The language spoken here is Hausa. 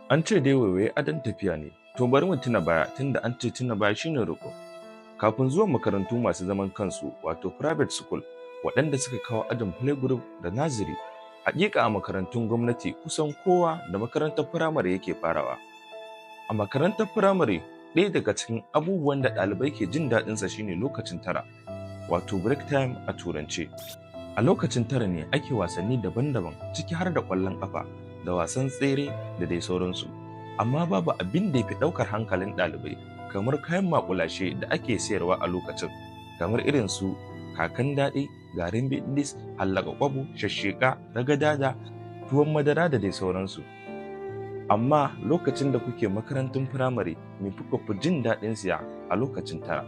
An ce dai waiwaye adon tafiya ne, to bari mu tuna baya tunda an ce tuna baya shine roƙo. Kafin zuwan makarantu masu zaman kansu wato private school waɗanda suka kawo ajin playgroup da nursery, haƙiƙa a makarantun gwamnati kusan kowa da makarantar firamare yake farawa. A makarantar firamare ɗaya daga cikin abubuwan da ɗalibai ke jin daɗinsa shine lokacin tara, wato break time a turance. A lokacin tara ne ake wasanni daban-daban ciki har da ƙwallon ƙafa da wasan tsere da dai sauransu. Amma babu abin da ya fi ɗaukar hankalin ɗalibai kamar kayan maƙulashe da ake sayarwa a lokacin, kamar irin su kakan daɗi, garin bindis, hallaka kwabo, shashsheka, ragadada, tuwon madara da dai sauransu. Amma lokacin da kuke makarantun firamare me kuka fi jin daɗin siya a lokacin tara?